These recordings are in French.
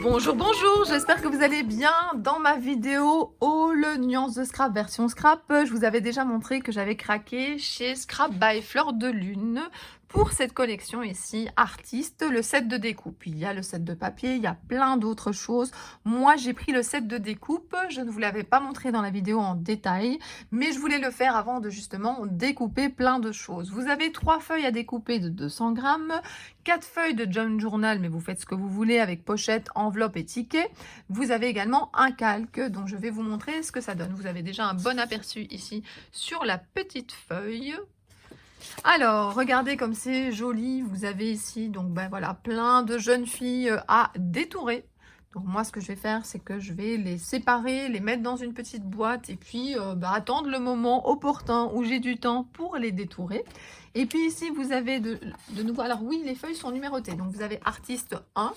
Bonjour, bonjour, j'espère que vous allez bien. Dans ma vidéo Haul Nuances de Scrap version Scrap, je vous avais déjà montré que j'avais craqué chez Scrap by Fleur de Lune pour cette collection ici, artiste, le set de découpe. Il y a le set de papier, il y a plein d'autres choses. Moi, j'ai pris le set de découpe. Je ne vous l'avais pas montré dans la vidéo en détail, mais je voulais le faire avant de justement découper plein de choses. Vous avez 3 feuilles à découper de 200 grammes, 4 feuilles de Junk Journal, mais vous faites ce que vous voulez avec pochette, enveloppe et ticket. Vous avez également un calque, dont je vais vous montrer ce que ça donne. Vous avez déjà un bon aperçu ici sur la petite feuille. Alors, regardez comme c'est joli. Vous avez ici, donc ben voilà, plein de jeunes filles à détourer. Donc moi, ce que je vais faire, c'est que je vais les séparer, les mettre dans une petite boîte et puis attendre le moment opportun où j'ai du temps pour les détourer. Et puis ici, vous avez de nouveau, alors oui, les feuilles sont numérotées. Donc vous avez artiste 1,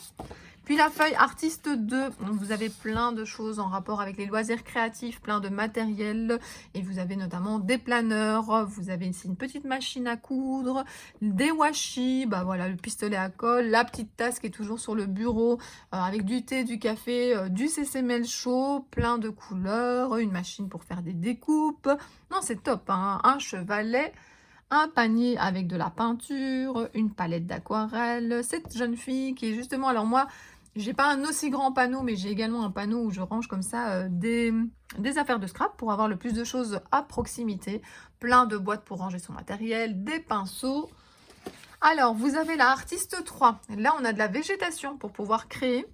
puis la feuille artiste 2. Donc vous avez plein de choses en rapport avec les loisirs créatifs, plein de matériel. Et vous avez notamment des planeurs, vous avez ici une petite machine à coudre, des washi, bah voilà, le pistolet à colle, la petite tasse qui est toujours sur le bureau avec du thé, du café, du CCML chaud, plein de couleurs, une machine pour faire des découpes. Non, c'est top, hein. Un chevalet, un panier avec de la peinture, une palette d'aquarelle. Cette jeune fille qui est justement, alors moi, j'ai pas un aussi grand panneau, mais j'ai également un panneau où je range comme ça des affaires de scrap pour avoir le plus de choses à proximité. Plein de boîtes pour ranger son matériel, des pinceaux. Alors, vous avez la artiste 3. Là, on a de la végétation pour pouvoir créer.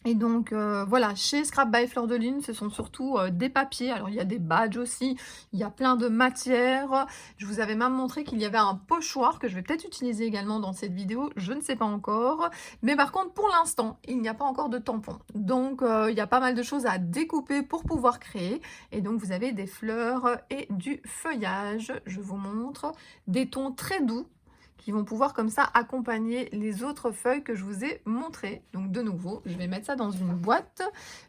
Et donc, voilà, chez Scrap by Fleur de Lune, ce sont surtout des papiers. Alors, il y a des badges aussi, il y a plein de matières. Je vous avais même montré qu'il y avait un pochoir que je vais peut-être utiliser également dans cette vidéo, je ne sais pas encore. Mais par contre, pour l'instant, il n'y a pas encore de tampons. Donc, il y a pas mal de choses à découper pour pouvoir créer. Et donc, vous avez des fleurs et du feuillage. Je vous montre des tons très doux qui vont pouvoir comme ça accompagner les autres feuilles que je vous ai montrées. Donc de nouveau, je vais mettre ça dans une boîte.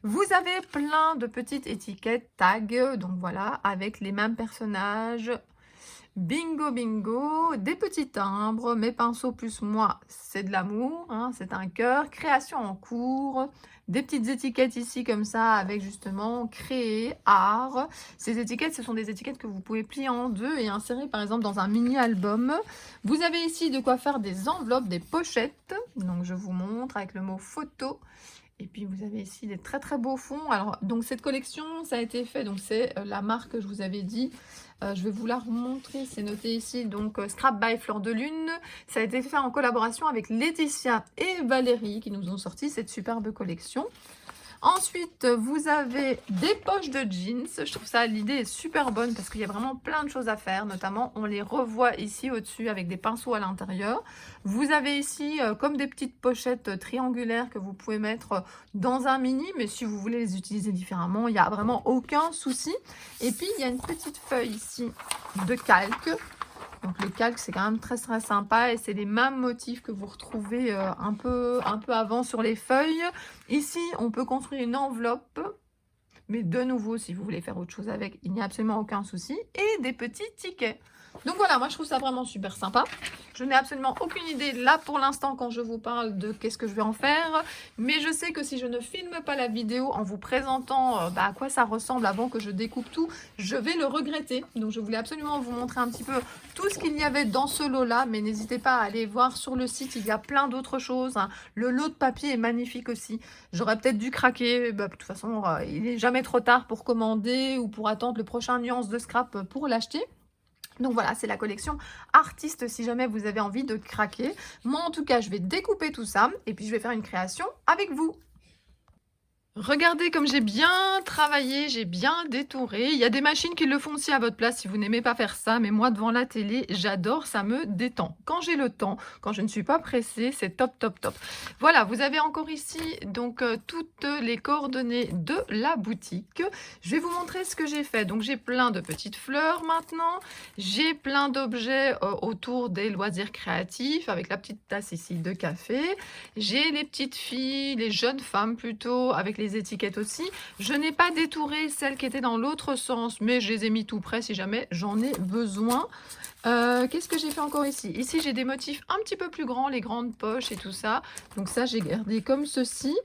Vous avez plein de petites étiquettes, tags, donc voilà, avec les mêmes personnages. Bingo bingo, des petits timbres, mes pinceaux plus moi, c'est de l'amour, hein, c'est un cœur, création en cours, des petites étiquettes ici comme ça avec justement créer, art. Ces étiquettes, ce sont des étiquettes que vous pouvez plier en deux et insérer par exemple dans un mini album. Vous avez ici de quoi faire des enveloppes, des pochettes, donc je vous montre avec le mot photo. Et puis vous avez ici des très très beaux fonds. Alors donc cette collection, ça a été fait, donc c'est la marque que je vous avais dit. Je vais vous la remontrer, c'est noté ici, donc Scrap by Fleur de Lune. Ça a été fait en collaboration avec Laetitia et Valérie qui nous ont sorti cette superbe collection. Ensuite, vous avez des poches de jeans. Je trouve ça, l'idée est super bonne parce qu'il y a vraiment plein de choses à faire. Notamment, on les revoit ici au-dessus avec des pinceaux à l'intérieur. Vous avez ici comme des petites pochettes triangulaires que vous pouvez mettre dans un mini. Mais si vous voulez les utiliser différemment, il n'y a vraiment aucun souci. Et puis, il y a une petite feuille ici de calque. Donc le calque, c'est quand même très très sympa et c'est les mêmes motifs que vous retrouvez un peu avant sur les feuilles. Ici, on peut construire une enveloppe, mais de nouveau, si vous voulez faire autre chose avec, il n'y a absolument aucun souci. Et des petits tickets. Donc voilà, moi je trouve ça vraiment super sympa. Je n'ai absolument aucune idée là pour l'instant quand je vous parle de qu'est-ce que je vais en faire. Mais je sais que si je ne filme pas la vidéo en vous présentant à quoi ça ressemble avant que je découpe tout, je vais le regretter. Donc je voulais absolument vous montrer un petit peu tout ce qu'il y avait dans ce lot-là. Mais n'hésitez pas à aller voir sur le site, il y a plein d'autres choses, hein. Le lot de papier est magnifique aussi. J'aurais peut-être dû craquer. De toute façon, il n'est jamais trop tard pour commander ou pour attendre le prochain Nuances de Scrap pour l'acheter. Donc voilà, c'est la collection artiste si jamais vous avez envie de craquer. Moi, en tout cas, je vais découper tout ça et puis je vais faire une création avec vous. Regardez comme j'ai bien travaillé, j'ai bien détouré. Il y a des machines qui le font aussi à votre place si vous n'aimez pas faire ça. Mais moi, devant la télé, j'adore, ça me détend. Quand j'ai le temps, quand je ne suis pas pressée, c'est top, top, top. Voilà, vous avez encore ici donc toutes les coordonnées de la boutique. Je vais vous montrer ce que j'ai fait. Donc, j'ai plein de petites fleurs maintenant. J'ai plein d'objets autour des loisirs créatifs avec la petite tasse ici de café. J'ai les petites filles, les jeunes femmes plutôt, avec les étiquettes aussi. Je n'ai pas détouré celles qui étaient dans l'autre sens, mais je les ai mis tout près si jamais j'en ai besoin. Qu'est-ce que j'ai fait encore ici? Ici, j'ai des motifs un petit peu plus grands, les grandes poches et tout ça. Donc ça, j'ai gardé comme ceci.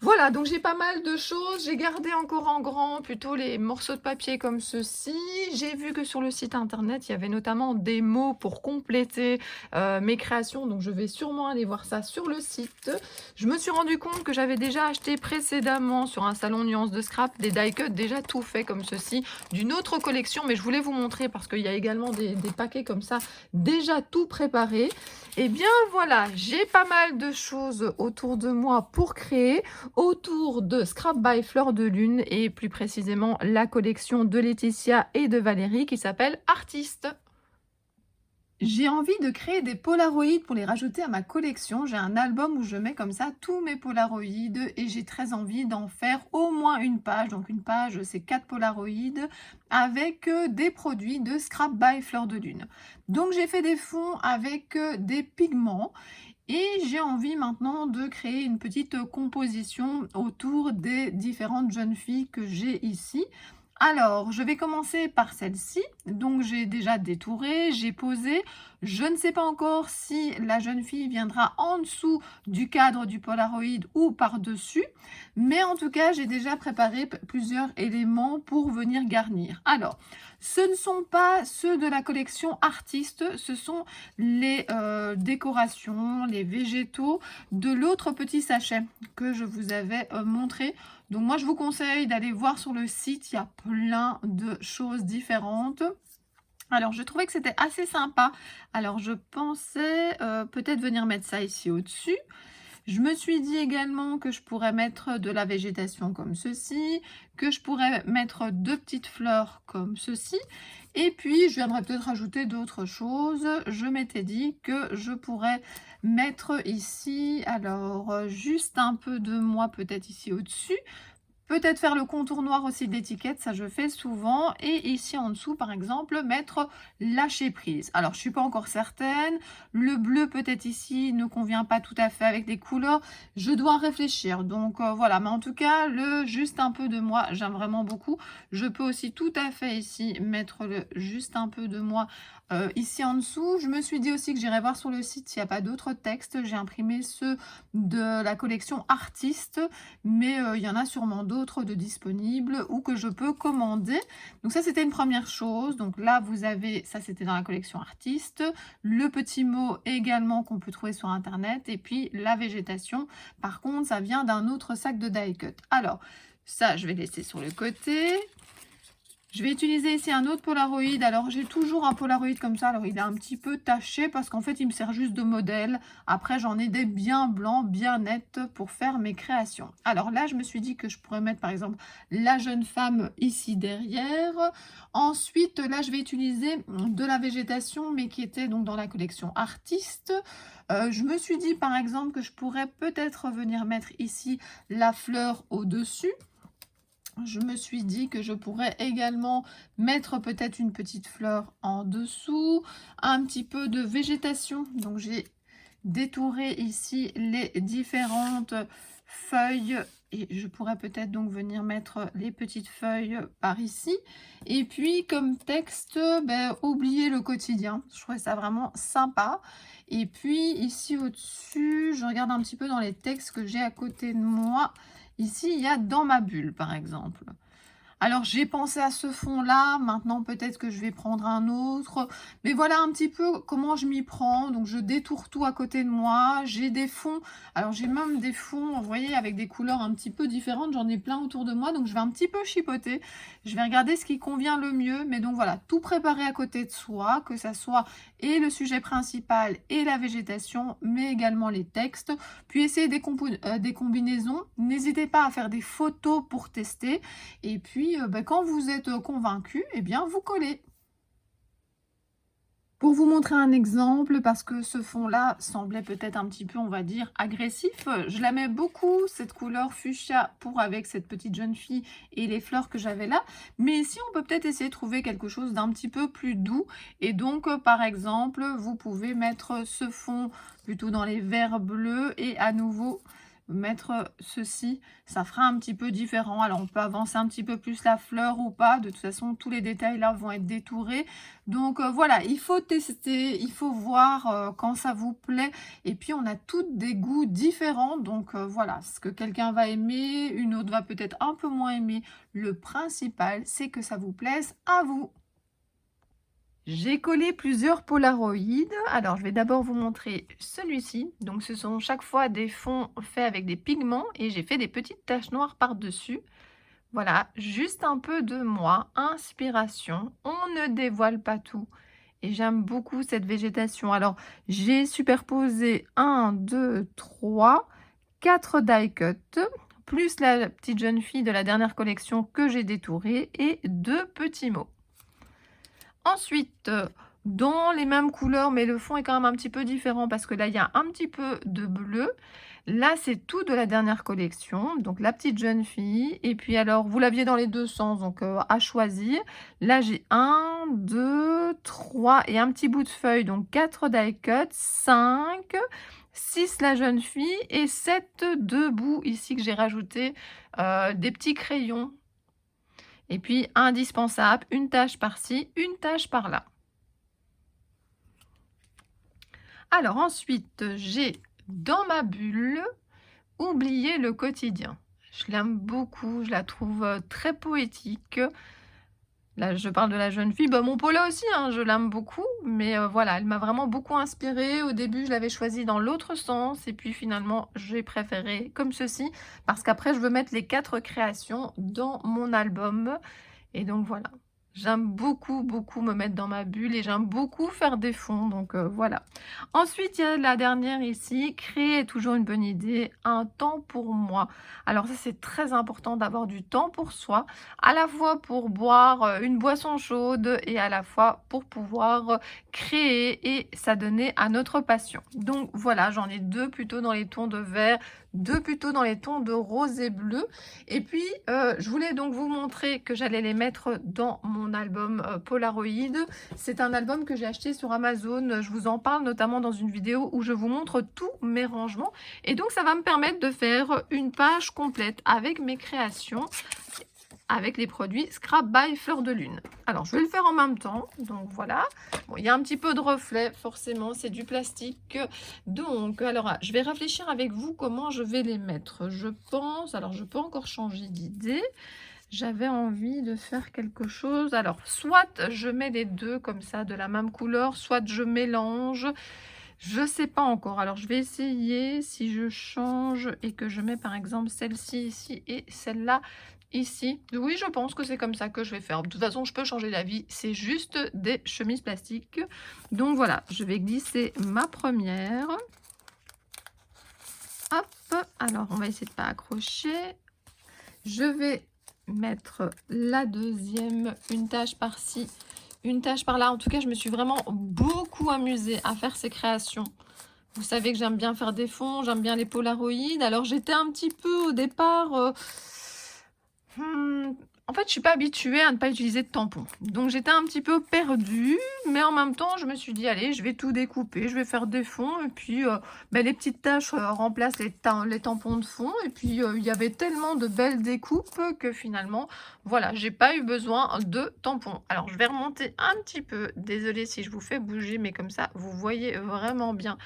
Voilà, donc j'ai pas mal de choses. J'ai gardé encore en grand plutôt les morceaux de papier comme ceci. J'ai vu que sur le site internet, il y avait notamment des mots pour compléter mes créations. Donc je vais sûrement aller voir ça sur le site. Je me suis rendu compte que j'avais déjà acheté précédemment sur un salon Nuance de Scrap des die cuts déjà tout fait comme ceci d'une autre collection. Mais je voulais vous montrer parce qu'il y a également des paquets comme ça déjà tout préparés. Et bien voilà, j'ai pas mal de choses autour de moi pour créer autour de Scrap by Fleur de Lune et plus précisément la collection de Laetitia et de Valérie qui s'appelle Artiste. J'ai envie de créer des polaroïdes pour les rajouter à ma collection. J'ai un album où je mets comme ça tous mes polaroïdes et j'ai très envie d'en faire au moins une page. Donc une page, c'est 4 polaroïdes avec des produits de Scrap by Fleur de Lune. Donc j'ai fait des fonds avec des pigments et j'ai envie maintenant de créer une petite composition autour des différentes jeunes filles que j'ai ici. Alors, je vais commencer par celle-ci. Donc, j'ai déjà détouré, j'ai posé. Je ne sais pas encore si la jeune fille viendra en dessous du cadre du Polaroid ou par-dessus. Mais en tout cas, j'ai déjà préparé plusieurs éléments pour venir garnir. Alors, ce ne sont pas ceux de la collection Artiste, ce sont les décorations, les végétaux de l'autre petit sachet que je vous avais montré. Donc moi, je vous conseille d'aller voir sur le site, il y a plein de choses différentes. Alors, je trouvais que c'était assez sympa. Alors, je pensais peut-être venir mettre ça ici au-dessus. Je me suis dit également que je pourrais mettre de la végétation comme ceci, que je pourrais mettre 2 petites fleurs comme ceci. Et puis, je viendrai peut-être rajouter d'autres choses. Je m'étais dit que je pourrais mettre ici, alors, juste un peu de moi peut-être ici au-dessus. Peut-être faire le contour noir aussi de l'étiquette, ça je fais souvent. Et ici en dessous, par exemple, mettre lâcher prise. Alors, je ne suis pas encore certaine. Le bleu, peut-être ici, ne convient pas tout à fait avec les couleurs. Je dois réfléchir. Donc, voilà. Mais en tout cas, le juste un peu de moi, j'aime vraiment beaucoup. Je peux aussi tout à fait ici mettre le juste un peu de moi ici en dessous. Je me suis dit aussi que j'irai voir sur le site s'il n'y a pas d'autres textes. J'ai imprimé ceux de la collection Artiste, mais il y en a sûrement d'autres de disponibles ou que je peux commander. Donc ça, c'était une première chose. Donc là, vous avez, ça c'était dans la collection Artiste, le petit mot également qu'on peut trouver sur internet, et puis la végétation. Par contre, ça vient d'un autre sac de die cut. Alors, ça, je vais laisser sur le côté. Je vais utiliser ici un autre Polaroid. Alors, j'ai toujours un Polaroid comme ça. Alors, il est un petit peu taché parce qu'en fait, il me sert juste de modèle. Après, j'en ai des bien blancs, bien nets pour faire mes créations. Alors là, je me suis dit que je pourrais mettre, par exemple, la jeune femme ici derrière. Ensuite, là, je vais utiliser de la végétation, mais qui était donc dans la collection Artiste. Je me suis dit, par exemple, que je pourrais peut-être venir mettre ici la fleur au-dessus. Je me suis dit que je pourrais également mettre peut-être une petite fleur en dessous, un petit peu de végétation. Donc j'ai détouré ici les différentes feuilles et je pourrais peut-être donc venir mettre les petites feuilles par ici. Et puis comme texte, oubliez le quotidien. Je trouvais ça vraiment sympa. Et puis ici au-dessus, je regarde un petit peu dans les textes que j'ai à côté de moi. Ici, il y a dans ma bulle, par exemple. Alors, j'ai pensé à ce fond-là. Maintenant, peut-être que je vais prendre un autre. Mais voilà un petit peu comment je m'y prends. Donc, je détourne tout à côté de moi. J'ai des fonds. Alors, j'ai même des fonds, vous voyez, avec des couleurs un petit peu différentes. J'en ai plein autour de moi. Donc, je vais un petit peu chipoter. Je vais regarder ce qui convient le mieux. Mais donc, voilà, tout préparer à côté de soi. Que ça soit et le sujet principal et la végétation, mais également les textes. Puis, essayer des combinaisons. N'hésitez pas à faire des photos pour tester. Et puis, quand vous êtes convaincu, eh bien, vous collez. Pour vous montrer un exemple, parce que ce fond-là semblait peut-être un petit peu, on va dire, agressif, je l'aimais beaucoup, cette couleur fuchsia, pour avec cette petite jeune fille et les fleurs que j'avais là. Mais ici, on peut peut-être essayer de trouver quelque chose d'un petit peu plus doux. Et donc, par exemple, vous pouvez mettre ce fond plutôt dans les verts bleus et à nouveau mettre ceci, ça fera un petit peu différent. Alors on peut avancer un petit peu plus la fleur ou pas, de toute façon tous les détails là vont être détourés. Donc voilà, il faut tester, il faut voir quand ça vous plaît. Et puis on a toutes des goûts différents, donc voilà, ce que quelqu'un va aimer, une autre va peut-être un peu moins aimer. Le principal, c'est que ça vous plaise à vous. J'ai collé plusieurs polaroïdes. Alors, je vais d'abord vous montrer celui-ci. Donc, ce sont chaque fois des fonds faits avec des pigments et j'ai fait des petites taches noires par-dessus. Voilà, juste un peu de moi, inspiration. On ne dévoile pas tout. Et j'aime beaucoup cette végétation. Alors, j'ai superposé 1, 2, 3, 4 die cuts, plus la petite jeune fille de la dernière collection que j'ai détourée et 2 petits mots. Ensuite, dans les mêmes couleurs, mais le fond est quand même un petit peu différent parce que là, il y a un petit peu de bleu. Là, c'est tout de la dernière collection, donc la petite jeune fille. Et puis alors, vous l'aviez dans les deux sens, donc à choisir. Là, j'ai 1, 2, 3 et un petit bout de feuille, donc 4 die cuts, 5, 6 la jeune fille et 7 deux bouts ici que j'ai rajouté des petits crayons. Et puis, indispensable, une tache par-ci, une tache par-là. Alors ensuite, j'ai dans ma bulle oublié le quotidien. Je l'aime beaucoup, je la trouve très poétique. Là, je parle de la jeune fille. Bah, mon Paula aussi, hein, je l'aime beaucoup. Mais voilà, elle m'a vraiment beaucoup inspirée. Au début, je l'avais choisie dans l'autre sens. Et puis finalement, j'ai préféré comme ceci. Parce qu'après, je veux mettre les 4 créations dans mon album. Et donc voilà, j'aime beaucoup, beaucoup me mettre dans ma bulle et j'aime beaucoup faire des fonds, donc voilà. Ensuite, il y a la dernière ici, créer est toujours une bonne idée, un temps pour moi. Alors ça, c'est très important d'avoir du temps pour soi, à la fois pour boire une boisson chaude et à la fois pour pouvoir créer et s'adonner à notre passion. Donc voilà, j'en ai 2 plutôt dans les tons de vert, 2 plutôt dans les tons de rose et bleu. Et puis, je voulais donc vous montrer que j'allais les mettre dans mon album Polaroid. C'est un album que j'ai acheté sur Amazon. Je vous en parle notamment dans une vidéo où je vous montre tous mes rangements. Et donc, ça va me permettre de faire une page complète avec mes créations, avec les produits Scrap by Fleur de Lune. Alors, je vais le faire en même temps. Donc, voilà. Bon, il y a un petit peu de reflet, forcément. C'est du plastique. Donc, alors, je vais réfléchir avec vous comment je vais les mettre. Je pense... Alors, je peux encore changer d'idée. J'avais envie de faire quelque chose. Alors, soit je mets les deux comme ça, de la même couleur, soit je mélange. Je ne sais pas encore. Alors, je vais essayer si je change et que je mets, par exemple, celle-ci ici et celle-là ici. Oui, je pense que c'est comme ça que je vais faire. De toute façon, je peux changer d'avis. C'est juste des chemises plastiques. Donc, voilà. Je vais glisser ma première. Hop. Alors, on va essayer de ne pas accrocher. Je vais mettre la deuxième, une tache par-ci, une tache par-là. En tout cas, je me suis vraiment beaucoup amusée à faire ces créations. Vous savez que j'aime bien faire des fonds, j'aime bien les polaroïdes. Alors, j'étais un petit peu au départ... en fait, je suis pas habituée à ne pas utiliser de tampons. Donc, j'étais un petit peu perdue. Mais en même temps, je me suis dit, allez, je vais tout découper. Je vais faire des fonds. Et puis, les petites taches remplacent les tampons de fond. Et puis, il y avait tellement de belles découpes que finalement, voilà, j'ai pas eu besoin de tampons. Alors, je vais remonter un petit peu. Désolée si je vous fais bouger, mais comme ça, vous voyez vraiment bien.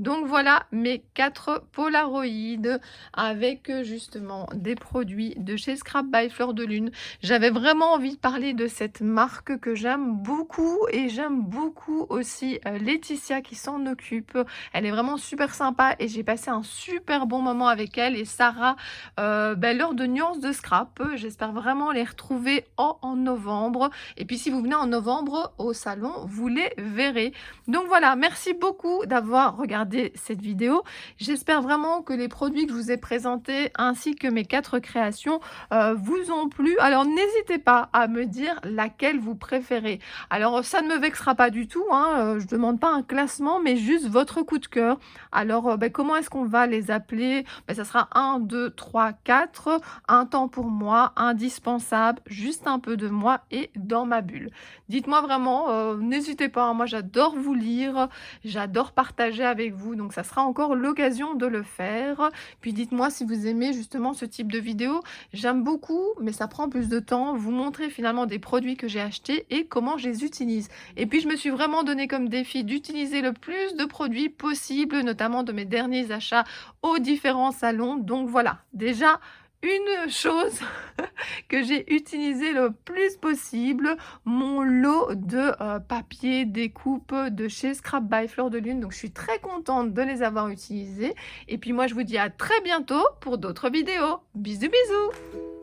Donc voilà mes 4 polaroïdes avec justement des produits de chez Scrap by Fleur de Lune. J'avais vraiment envie de parler de cette marque que j'aime beaucoup et j'aime beaucoup aussi Laetitia qui s'en occupe. Elle est vraiment super sympa et j'ai passé un super bon moment avec elle et Sarah lors de Nuances de Scrap. J'espère vraiment les retrouver en novembre. Et puis si vous venez en novembre au salon, vous les verrez. Donc voilà, merci beaucoup d'avoir regardé cette vidéo. J'espère vraiment que les produits que je vous ai présentés ainsi que mes 4 créations vous ont plu. Alors, Alors n'hésitez pas à me dire laquelle vous préférez. Alors ça ne me vexera pas du tout, hein, je demande pas un classement, mais juste votre coup de cœur. Alors, comment est-ce qu'on va les appeler? Ça sera 1, 2, 3, 4, un temps pour moi, indispensable, juste un peu de moi et dans ma bulle. Dites-moi vraiment, n'hésitez pas, hein, moi j'adore vous lire, j'adore partager avec vous, donc ça sera encore l'occasion de le faire. Puis dites-moi si vous aimez justement ce type de vidéo. J'aime beaucoup, mais ça prend plus de temps, vous montrer finalement des produits que j'ai achetés et comment je les utilise. Et puis je me suis vraiment donné comme défi d'utiliser le plus de produits possible, notamment de mes derniers achats aux différents salons. Donc voilà, déjà une chose que j'ai utilisé le plus possible, mon lot de papier découpe de chez Scrap by Fleur de Lune. Donc je suis très contente de les avoir utilisés. Et puis moi je vous dis à très bientôt pour d'autres vidéos. Bisous bisous.